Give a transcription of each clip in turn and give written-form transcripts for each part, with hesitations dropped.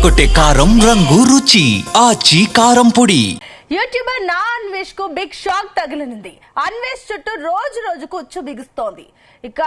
అదరగొట్టే కారం రంగు రుచి ఆచి కారం పొడి. యూట్యూబర్ నా అన్వేష్ కు బిగ్ షాక్ తగిలింది. అన్వేష్ చుట్టూ రోజు రోజుకు ఉచ్చు బిగుస్తోంది. ఇక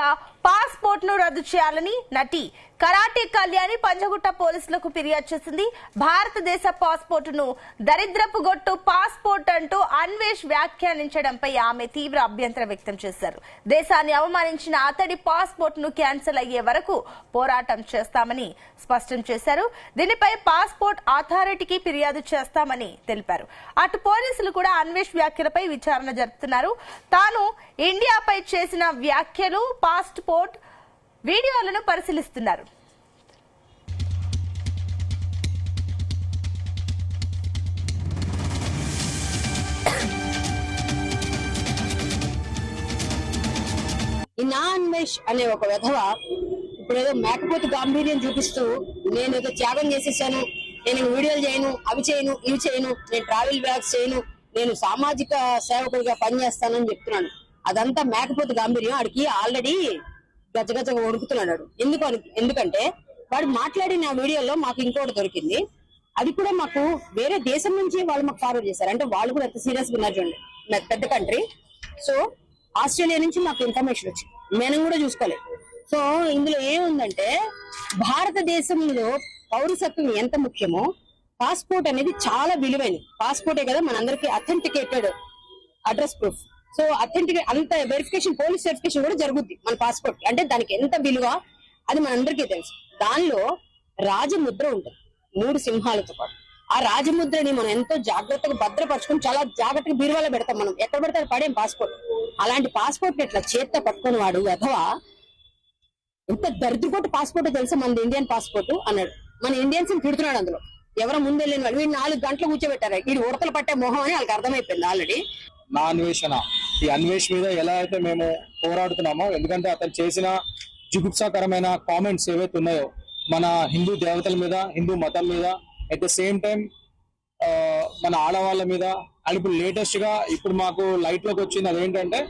పాస్పోర్ట్ ను రద్దు చేయాలని నటి కరాటే కళ్యాణి పంజగుట్ట పోలీసులకు ఫిర్యాదు చేసింది. భారతదేశ పాస్పోర్ట్ ను దరిద్రపు గొట్టు పాస్పోర్ట్ అంటూ అన్వేష్ వ్యాఖ్యానించడంపై ఆమె తీవ్ర అభ్యంతరం వ్యక్తం చేశారు. దేశాన్ని అవమానించిన అతడి పాస్పోర్ట్ ను క్యాన్సిల్ అయ్యే వరకు పోరాటం చేస్తామని స్పష్టం చేశారు. దీనిపై పాస్పోర్ట్ అథారిటీకి ఫిర్యాదు చేస్తామని తెలిపారు. అటు పోలీసులు కూడా అన్వేష్ వ్యాఖ్యలపై విచారణ జరుపుతున్నారు. తాను ఇండియాపై చేసిన వ్యాఖ్యలు పాస్పోర్ట్ వీడియోలను పరిశీలిస్తున్నారు. ఈ నా అన్వేష్ అనే ఒక విధవ ఇప్పుడేదో మేకపోతే గాంభీర్యం చూపిస్తూ నేను ఏదో త్యాగం చేసేసాను, నేను వీడియోలు చేయను, అవి చేయను, ఇవి చేయను, నేను ట్రావెల్ బ్లాగ్స్ చేయను, నేను సామాజిక సేవకుడిగా పనిచేస్తానని చెప్తున్నాను. అదంతా మేకపోతే గాంభీర్యం. ఆడికి ఆల్రెడీ గజగజగా వణుకుతున్నాడు. ఎందుకంటే వాడు మాట్లాడిన వీడియోలో మాకు ఇంకోటి దొరికింది. అది కూడా మాకు వేరే దేశం నుంచి వాళ్ళు మాకు ఫార్వర్డ్ చేశారు. అంటే వాళ్ళు కూడా ఎంత సీరియస్ గా ఉన్నారు చూడండి. పెద్ద కంట్రీ. సో ఆస్ట్రేలియా నుంచి మాకు ఇన్ఫర్మేషన్ వచ్చింది, మేము కూడా చూసుకోలేదు. సో ఇందులో ఏముందంటే భారతదేశంలో పౌరసత్వం ఎంత ముఖ్యమో పాస్పోర్ట్ అనేది చాలా విలువైనది. పాస్పోర్టే కదా మనందరికి authenticated address proof. So authenticate అంత వెరిఫికేషన్, పోలీస్ వెరిఫికేషన్ కూడా జరుగుద్ది మన పాస్పోర్ట్. అంటే దానికి ఎంత విలువ అది మనందరికీ తెలుసు. దానిలో రాజముద్ర ఉంటుంది 3 సింహాలతో పాటు. ఆ రాజముద్రని మనం ఎంతో జాగ్రత్తగా భద్రపరచుకొని చాలా జాగ్రత్తగా బీరువాలో పెడతాం. మనం ఎక్కడ పెడతారు పడేం పాస్పోర్ట్. అలాంటి పాస్పోర్ట్ ఇట్లా చేత్తో పట్టుకుని వాడు అథవా ఎంత దరిద్రపోటు పాస్పోర్ట్ తెలుసా మనది ఇండియన్ పాస్పోర్ట్ అన్నాడు. మన ఇండియన్స్ తిడుతున్నాడు. అందులో ఎవరో ముందు వెళ్ళిన వాళ్ళు వీడు 4 గంటలు కూర్చోబెట్టారు. వీడు ఉడతలు పట్టే మొహం అని వాళ్ళకి అర్థమైపోయింది ఆల్రెడీ. నా అన్వేషణ ఈ అన్వేష్ మీద ఎలా అయితే మేము పోరాడుతున్నామో, ఎందుకంటే అతను చేసిన జుగుప్సాకరమైన కామెంట్స్ ఏవైతే ఉన్నాయో మన హిందూ దేవతల మీద, హిందూ మతం మీద, అట్ ద సేమ్ టైం మన ఆడవాళ్ళ మీద, అండ్ ఇప్పుడు లేటెస్ట్ గా ఇప్పుడు మాకు లైట్ లోకి వచ్చింది అదేంటంటే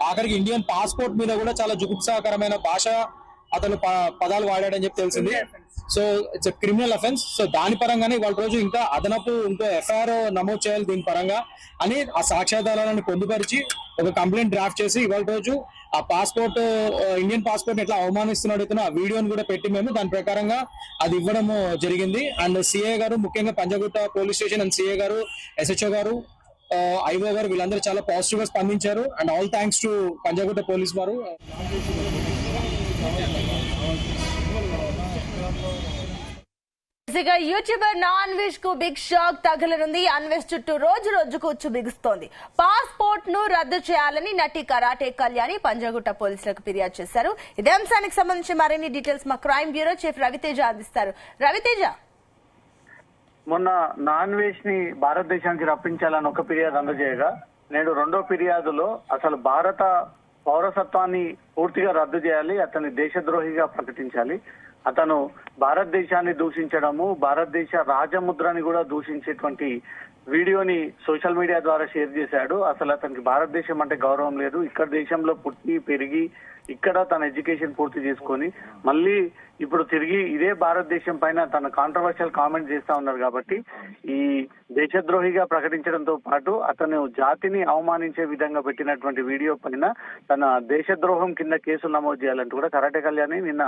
ఆఖరికి ఇండియన్ పాస్పోర్ట్ మీద కూడా చాలా జుగుప్సాకరమైన భాష అతను పదాలు వాడాడని చెప్పి తెలిసింది. So it's criminal offence. So దాని పరంగానే ఇవాళ రోజు ఇంకా అదనపు ఇంకో ఎఫ్ఐఆర్ నమోదు చేయాలి దీని పరంగా అని ఆ సాక్ష్యాధారాలను పొందుపరిచి ఒక కంప్లైంట్ డ్రాఫ్ట్ చేసి ఇవాళ రోజు ఆ పాస్పోర్ట్, ఇండియన్ పాస్పోర్ట్ ఎట్లా అవమానిస్తున్నాడు ఆ వీడియోని కూడా పెట్టి మేము దాని ప్రకారంగా అది ఇవ్వడం జరిగింది. అండ్ సిఏ గారు, ముఖ్యంగా Panjagutta police station and CA గారు, ఎస్హెచ్ఓ గారు, ఐఓ గారు వీళ్ళందరూ చాలా పాజిటివ్ గా స్పందించారు. And all thanks to Panjagutta police వారు. యూట్యూబర్ నా అన్వేష్ కు బిగ్ షాక్ తగలనుంది. అన్వేష్ చుట్టూ రోజు రోజుకు ఉచ్చు బిగుస్తోంది. పాస్పోర్ట్ ను రద్దు చేయాలని నటి కరాటే కళ్యాణి పంజగుట్ట పోలీసులకు ఫిర్యాదు చేశారు. ఇదే అంశానికి సంబంధించి మరిన్ని డీటెయిల్స్ మా క్రైమ్ బ్యూరో చీఫ్ రవితేజ అందిస్తారు. రవితేజ, మొన్న నా అన్వేష్ ని భారతదేశానికి రప్పించాలని ఒక ఫిర్యాదు అందజేయగా నేడు 2వ ఫిర్యాదులో అసలు భారత పౌరసత్వాన్ని పూర్తిగా రద్దు చేయాలి, అతన్ని దేశద్రోహిగా ప్రకటించాలి, అతను భారతదేశాన్ని దూషించడము, భారతదేశ రాజముద్రని కూడా దూషించేటువంటి వీడియోని సోషల్ మీడియా ద్వారా షేర్ చేశాడు. అసలు అతనికి భారతదేశం అంటే గౌరవం లేదు. ఇక్కడ దేశంలో పుట్టి పెరిగి ఇక్కడ తన ఎడ్యుకేషన్ పూర్తి చేసుకొని మళ్ళీ ఇప్పుడు తిరిగి ఇదే భారతదేశం పైన తన కాంట్రవర్షియల్ కామెంట్ చేస్తా ఉన్నారు. కాబట్టి ఈ దేశద్రోహిగా ప్రకటించడంతో పాటు అతను జాతిని అవమానించే విధంగా పెట్టినటువంటి వీడియో పైన తన దేశద్రోహం కింద కేసులు నమోదు చేయాలంటూ కూడా కరాటే కళ్యాణి నిన్న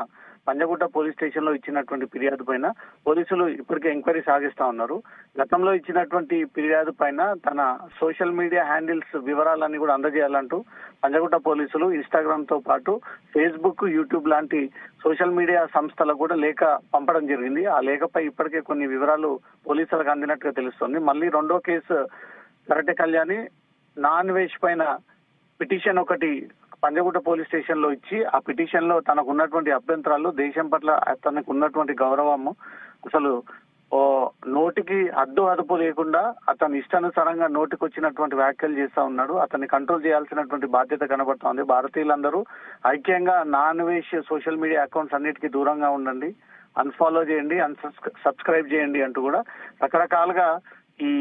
పంజగుట్ట పోలీస్ స్టేషన్ లో ఇచ్చినటువంటి ఫిర్యాదు పైన పోలీసులు ఇప్పటికే ఎంక్వైరీ సాగిస్తా ఉన్నారు. గతంలో ఇచ్చినటువంటి ఫిర్యాదు పైన తన సోషల్ మీడియా హ్యాండిల్స్ వివరాలన్నీ కూడా అందజేయాలంటూ పంజగుట్ట పోలీసులు ఇన్స్టాగ్రామ్ తో పాటు ఫేస్బుక్, యూట్యూబ్ లాంటి సోషల్ మీడియా సంస్థలకు కూడా లేఖ పంపడం జరిగింది. ఆ లేఖపై ఇప్పటికే కొన్ని వివరాలు పోలీసులకు అందినట్టుగా తెలుస్తోంది. మళ్ళీ 2వ కేసు కరాటే కళ్యాణి నా అన్వేష్ పైన పిటిషన్ ఒకటి పంజగుట్ట పోలీస్ స్టేషన్ లో ఇచ్చి ఆ పిటిషన్ లో తనకు ఉన్నటువంటి అభ్యంతరాలు, దేశం పట్ల తనకు ఉన్నటువంటి గౌరవము, అసలు నోటికి హద్దు అదుపు లేకుండా అతను ఇష్టానుసారంగా నోటికి వచ్చినటువంటి వ్యాఖ్యలు చేస్తా ఉన్నాడు. అతన్ని కంట్రోల్ చేయాల్సినటువంటి బాధ్యత కనబడతా ఉంది. భారతీయులందరూ ఐక్యంగా నా అన్వేష్ సోషల్ మీడియా అకౌంట్స్ అన్నిటికీ దూరంగా ఉండండి, అన్ఫాలో చేయండి, సబ్స్క్రైబ్ చేయండి అంటూ కూడా రకరకాలుగా ఈ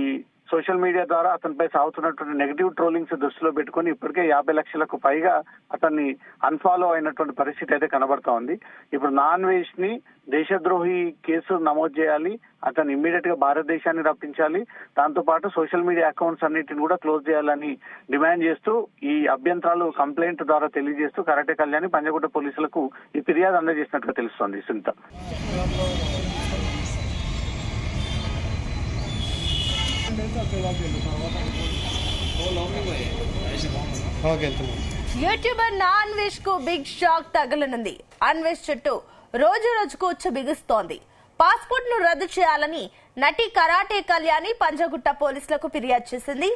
సోషల్ మీడియా ద్వారా అతనిపై సాగుతున్నటువంటి నెగిటివ్ ట్రోలింగ్స్ దృష్టిలో పెట్టుకుని ఇప్పటికే 50 లక్షలకు పైగా అతన్ని అన్ఫాలో అయినటువంటి పరిస్థితి అయితే కనబడతా ఉంది. ఇప్పుడు నాన్వేష్ ని దేశద్రోహి కేసు నమోదు చేయాలి, అతను ఇమ్మీడియట్ గా భారతదేశాన్ని రప్పించాలి, దాంతో పాటు సోషల్ మీడియా అకౌంట్స్ అన్నిటిని కూడా క్లోజ్ చేయాలని డిమాండ్ చేస్తూ ఈ అభ్యంతరాలు కంప్లైంట్ ద్వారా తెలియజేస్తూ కరాటే కళ్యాణి పంజగుట్ట పోలీసులకు ఈ ఫిర్యాదు అందజేసినట్టుగా తెలుస్తోంది. సునీత. యూట్యూబర్ నా అన్వేష్ కు బిగ్ షాక్ తగలనుంది. అన్వేష్ చుట్టూ రోజు రోజుకు ఉచ్చు బిగుస్తోంది. పాస్పోర్ట్ ను రద్దు చేయాలని నటి కరాటే కళ్యాణి పంజగుట్ట పోలీసులకు ఫిర్యాదు చేసింది.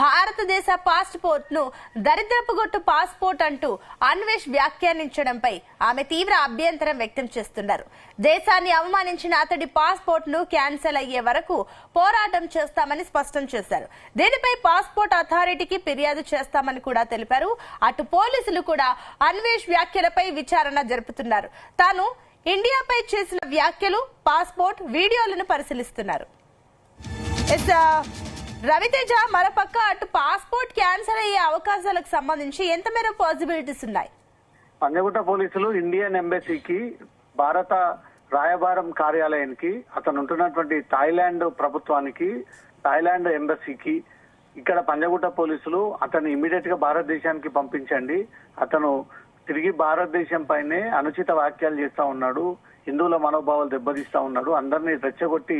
భారతదేశ పాస్పోర్ట్ ను దరిద్రపుగొట్టు పాస్పోర్ట్ అంటూ అన్వేష్ వ్యాఖ్యానించడంపై ఆమె తీవ్ర అభ్యంతరం వ్యక్తం చేస్తున్నారు. దేశాన్ని అవమానించిన అతడి పాస్పోర్ట్ ను క్యాన్సిల్ అయ్యే వరకు పోరాటం చేస్తామని స్పష్టం చేశారు. దీనిపై పాస్పోర్ట్ అథారిటీకి ఫిర్యాదు చేస్తామని కూడా తెలిపారు. అటు పోలీసులు కూడా అన్వేష్ వ్యాఖ్యలపై విచారణ జరుపుతున్నారు. తాను ఇండియాపై చేసిన వ్యాఖ్యలు, పాస్పోర్ట్ వీడియోలను పరిశీలిస్తున్నారు. రవితేజ, మరోపక్క అటు పాస్పోర్ట్ క్యాన్సిల్ అయ్యే అవకాశాలకు సంబంధించి ఎంత మేర పాసిబిలిటీస్ ఉన్నాయి? పంజగుట్ట పోలీసులు ఇండియన్ ఎంబసీకి, భారత రాయబారం కార్యాలయానికి, అతను ఉంటున్నటువంటి థాయిలాండ్ ప్రభుత్వానికి, థాయిలాండ్ ఎంబసీకి ఇక్కడ పంజగుట్ట పోలీసులు అతను ఇమ్మీడియట్ గా భారతదేశానికి పంపించండి, అతను తిరిగి భారతదేశం పైనే అనుచిత వ్యాఖ్యలు చేస్తా ఉన్నాడు, హిందువుల మనోభావాలు దెబ్బతీస్తా ఉన్నాడు, అందరినీ రెచ్చగొట్టి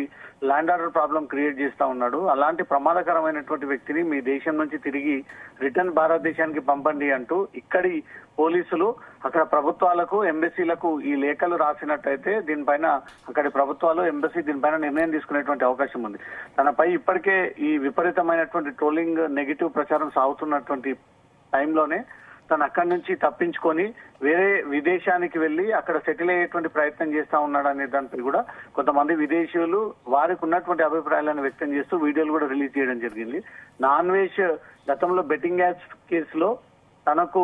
ల్యాండ్ ఆర్డర్ ప్రాబ్లం క్రియేట్ చేస్తా ఉన్నాడు, అలాంటి ప్రమాదకరమైనటువంటి వ్యక్తిని మీ దేశం నుంచి తిరిగి రిటర్న్ భారతదేశానికి పంపండి అంటూ ఇక్కడి పోలీసులు అక్కడ ప్రభుత్వాలకు, ఎంబసీలకు ఈ లేఖలు రాసినట్టయితే దీనిపైన అక్కడి ప్రభుత్వాలు, ఎంబసీ దీనిపైన నిర్ణయం తీసుకునేటువంటి అవకాశం ఉంది. తనపై ఇప్పటికే ఈ విపరీతమైనటువంటి ట్రోలింగ్, నెగిటివ్ ప్రచారం సాగుతున్నటువంటి టైంలోనే తను అక్కడి నుంచి తప్పించుకొని వేరే విదేశానికి వెళ్లి అక్కడ సెటిల్ అయ్యేటువంటి ప్రయత్నం చేస్తా ఉన్నాడు అనే దానిపై కూడా కొంతమంది విదేశీయులు వారికి ఉన్నటువంటి అభిప్రాయాలను వ్యక్తం చేస్తూ వీడియోలు కూడా రిలీజ్ చేయడం జరిగింది. నాన్వేష్ గతంలో బెట్టింగ్ యాప్స్ కేసులో తనకు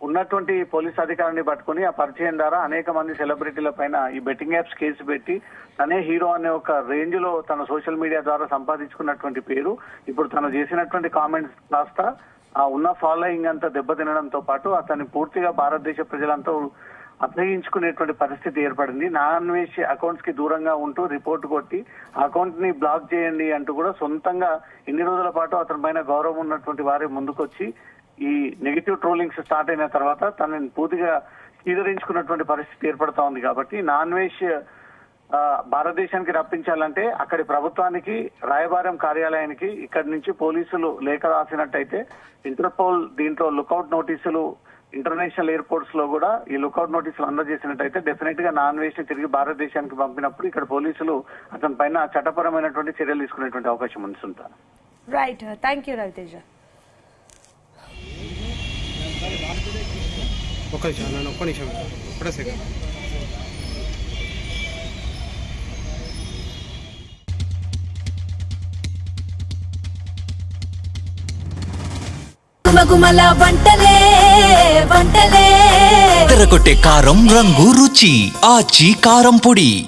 ఉన్నటువంటి పోలీస్ అధికారిని పట్టుకుని ఆ పరిచయం ద్వారా అనేక మంది సెలబ్రిటీల పైన ఈ బెట్టింగ్ యాప్స్ కేసు పెట్టి తనే హీరో అనే ఒక రేంజ్ లో తన సోషల్ మీడియా ద్వారా సంపాదించుకున్నటువంటి పేరు ఇప్పుడు తను చేసినటువంటి కామెంట్స్ కాస్త ఆ ఉన్న ఫాలోయింగ్ అంతా దెబ్బతినడంతో పాటు అతన్ని పూర్తిగా భారతదేశ ప్రజలంతా అసహించుకునేటువంటి పరిస్థితి ఏర్పడింది. నాన్వేష్ అకౌంట్స్ కి దూరంగా ఉంటూ రిపోర్ట్ కొట్టి అకౌంట్ ని బ్లాక్ చేయండి అంటూ కూడా సొంతంగా ఇన్ని రోజుల పాటు అతని పైన గౌరవం ఉన్నటువంటి వారే ముందుకొచ్చి ఈ నెగిటివ్ ట్రోలింగ్స్ స్టార్ట్ అయిన తర్వాత తనని పూర్తిగా స్వీకరించుకున్నటువంటి పరిస్థితి ఏర్పడతా ఉంది. కాబట్టి నాన్వేష్ భారతదేశానికి రప్పించాలంటే అక్కడి ప్రభుత్వానికి, రాయబారం కార్యాలయానికి ఇక్కడి నుంచి పోలీసులు లేఖ రాసినట్టయితే ఇంటర్పోల్ దీంట్లో లుకౌట్ నోటీసులు ఇంటర్నేషనల్ ఎయిర్పోర్ట్స్ లో కూడా ఈ లుకౌట్ నోటీసులు అందజేసినట్టయితే డెఫినెట్ గా నాన్వేష్ ని తిరిగి భారతదేశానికి పంపినప్పుడు ఇక్కడ పోలీసులు అతని పైన చట్టపరమైనటువంటి చర్యలు తీసుకునేటువంటి అవకాశం ఉంది. Right, thank you Ravi Teja. ఒక్క నిమిషం ఒకటే సెకండ్. గుమగుమల వంటలే వంటలే తెరకొట్టే కారం రంగు రుచి ఆచి కారం పొడి.